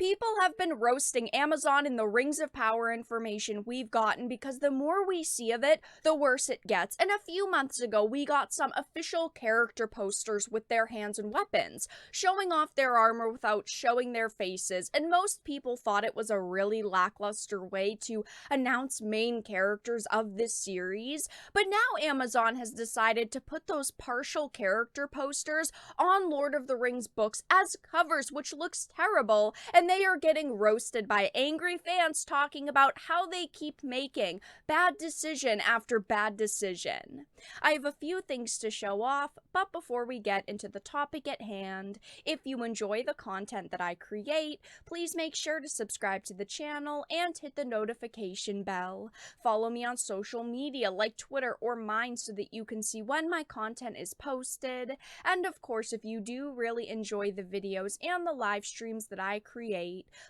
People have been roasting Amazon in the Rings of Power information we've gotten because the more we see of it, the worse it gets. And a few months ago, we got some official character posters with their hands and weapons, showing off their armor without showing their faces, and most people thought it was a really lackluster way to announce main characters of this series. But now Amazon has decided to put those partial character posters on Lord of the Rings books as covers, which looks terrible, and they are getting roasted by angry fans talking about how they keep making bad decision after bad decision. I have a few things to show off, but before we get into the topic at hand, if you enjoy the content that I create, please make sure to subscribe to the channel and hit the notification bell. Follow me on social media like Twitter or mine so that you can see when my content is posted. And of course, if you do really enjoy the videos and the live streams that I create,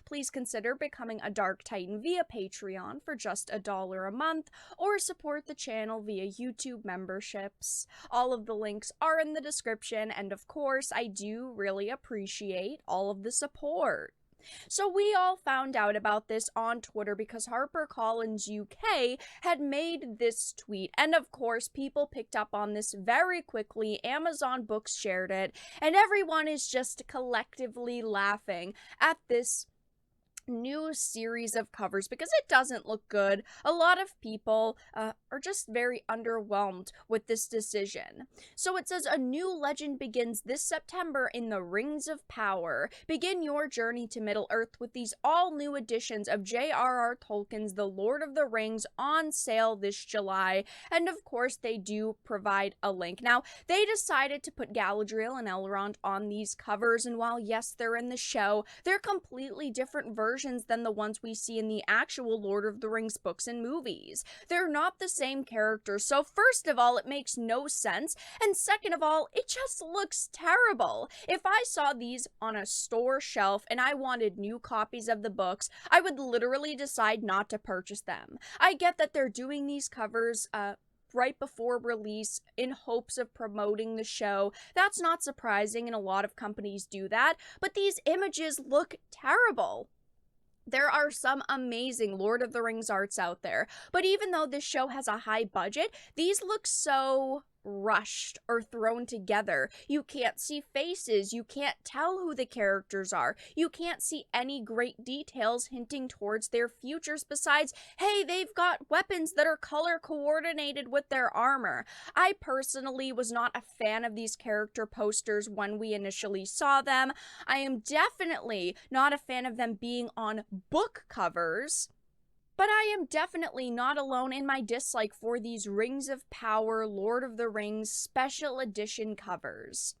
please consider becoming a Dark Titan via Patreon for just $1 a month, or support the channel via YouTube memberships. All of the links are in the description, and of course, I do really appreciate all of the support. So we all found out about this on Twitter because HarperCollins UK had made this tweet, and of course people picked up on this very quickly. Amazon Books shared it, and everyone is just collectively laughing at this new series of covers because it doesn't look good. A lot of people are just very underwhelmed with this decision. So it says, a new legend begins this September in the Rings of Power. Begin your journey to Middle-earth with these all-new editions of J.R.R. Tolkien's The Lord of the Rings on sale this July. And of course, they do provide a link. Now, they decided to put Galadriel and Elrond on these covers, and while yes, they're in the show, they're completely different versions than the ones we see in the actual Lord of the Rings books and movies. They're not the same characters, so first of all, it makes no sense, and second of all, it just looks terrible. If I saw these on a store shelf and I wanted new copies of the books, I would literally decide not to purchase them. I get that they're doing these covers, right before release in hopes of promoting the show. That's not surprising, and a lot of companies do that, but these images look terrible. There are some amazing Lord of the Rings arts out there, but even though this show has a high budget, these look so rushed or thrown together. You can't see faces, you can't tell who the characters are, you can't see any great details hinting towards their futures besides, hey, they've got weapons that are color coordinated with their armor. I personally was not a fan of these character posters when we initially saw them. I am definitely not a fan of them being on book covers. But I am definitely not alone in my dislike for these Rings of Power Lord of the Rings special edition covers.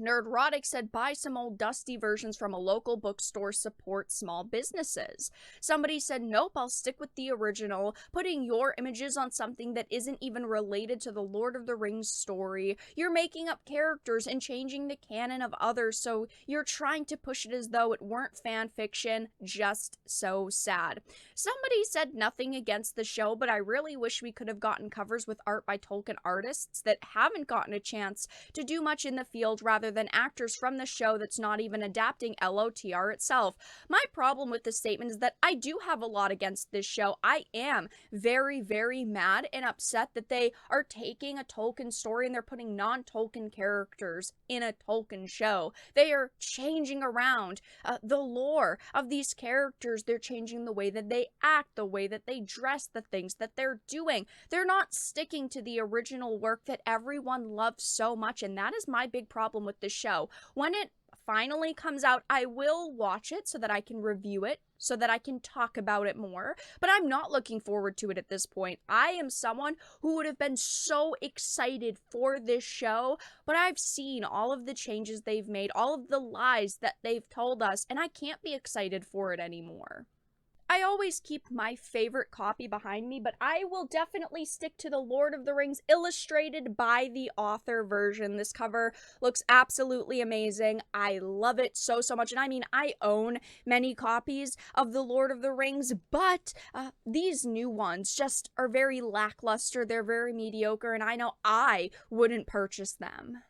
Nerdrotic said, buy some old dusty versions from a local bookstore, support small businesses. Somebody said, nope, I'll stick with the original. Putting your images on something that isn't even related to the Lord of the Rings story. You're making up characters and changing the canon of others, so you're trying to push it as though it weren't fan fiction. Just so sad. Somebody said nothing against the show, but I really wish we could have gotten covers with art by Tolkien artists that haven't gotten a chance to do much in the field rather than actors from the show that's not even adapting LOTR itself. My problem with this statement is that I do have a lot against this show. I am very, very mad and upset that they are taking a Tolkien story and they're putting non-Tolkien characters in a Tolkien show. They are changing around the lore of these characters. They're changing the way that they act, the way that they dress, the things that they're doing. They're not sticking to the original work that everyone loves so much, and that is my big problem with the show. When it finally comes out, I will watch it so that I can review it, so that I can talk about it more, but I'm not looking forward to it at this point. I am someone who would have been so excited for this show, but I've seen all of the changes they've made, all of the lies that they've told us, and I can't be excited for it anymore. I always keep my favorite copy behind me, but I will definitely stick to the Lord of the Rings illustrated by the author version. This cover looks absolutely amazing. I love it so, so much. And I mean, I own many copies of the Lord of the Rings, but these new ones just are very lackluster. They're very mediocre, and I know I wouldn't purchase them.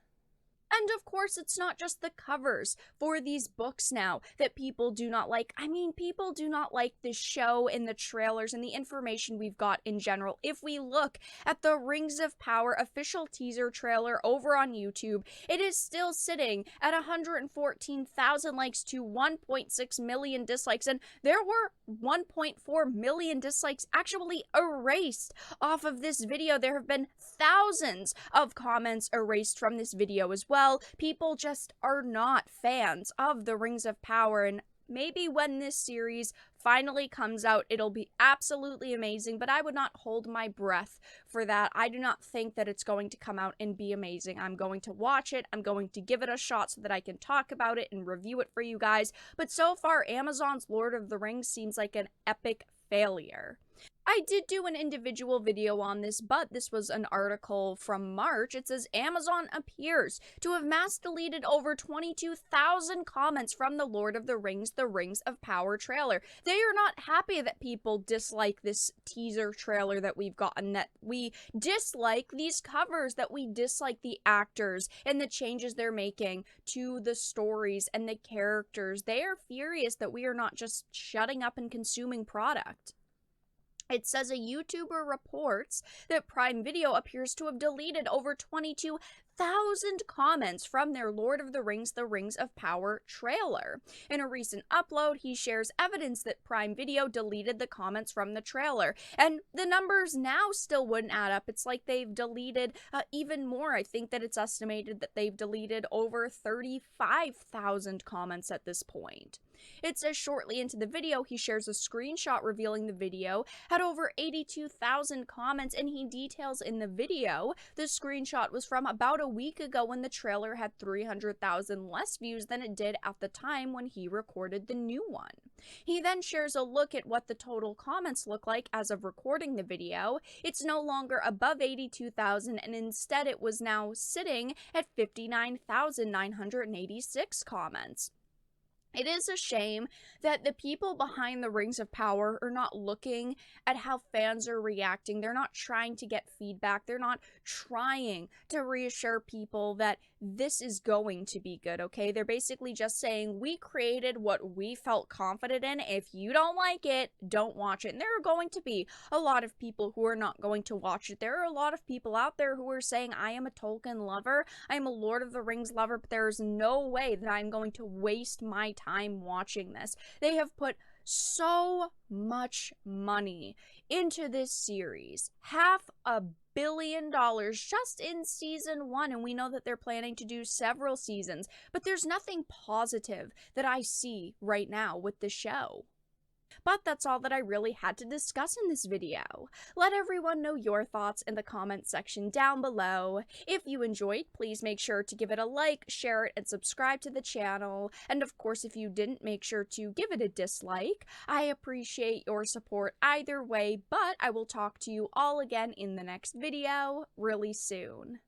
And of course, it's not just the covers for these books now that people do not like. I mean, people do not like the show and the trailers and the information we've got in general. If we look at the Rings of Power official teaser trailer over on YouTube, it is still sitting at 114,000 likes to 1.6 million dislikes, and there were 1.4 million dislikes actually erased off of this video. There have been thousands of comments erased from this video as well. People just are not fans of the Rings of Power, and maybe when this series finally comes out, it'll be absolutely amazing, but I would not hold my breath for that. I do not think that it's going to come out and be amazing. I'm going to watch it. I'm going to give it a shot so that I can talk about it and review it for you guys. But so far, Amazon's Lord of the Rings seems like an epic failure. I did do an individual video on this, but this was an article from March. It says Amazon appears to have mass deleted over 22,000 comments from the Lord of the Rings of Power trailer. They are not happy that people dislike this teaser trailer that we've gotten, that we dislike these covers, that we dislike the actors and the changes they're making to the stories and the characters. They are furious that we are not just shutting up and consuming product. It says a YouTuber reports that Prime Video appears to have deleted over 22,000 comments from their Lord of the Rings of Power trailer. In a recent upload, he shares evidence that Prime Video deleted the comments from the trailer, and the numbers now still wouldn't add up. It's like they've deleted even more. I think that it's estimated that they've deleted over 35,000 comments at this point. It says shortly into the video, he shares a screenshot revealing the video had over 82,000 comments, and he details in the video the screenshot was from about a week ago when the trailer had 300,000 less views than it did at the time when he recorded the new one. He then shares a look at what the total comments look like as of recording the video. It's no longer above 82,000, and instead it was now sitting at 59,986 comments. It is a shame that the people behind the Rings of Power are not looking at how fans are reacting. They're not trying to get feedback. They're not trying to reassure people that this is going to be good, okay? They're basically just saying, we created what we felt confident in. If you don't like it, don't watch it. And there are going to be a lot of people who are not going to watch it. There are a lot of people out there who are saying, I am a Tolkien lover. I am a Lord of the Rings lover, but there is no way that I'm going to waste my time watching this. They have put so much money into this series, $500 million just in season 1, and we know that they're planning to do several seasons, but there's nothing positive that I see right now with the show. But that's all that I really had to discuss in this video. Let everyone know your thoughts in the comments section down below. If you enjoyed, please make sure to give it a like, share it, and subscribe to the channel. And of course, if you didn't, make sure to give it a dislike. I appreciate your support either way, but I will talk to you all again in the next video really soon.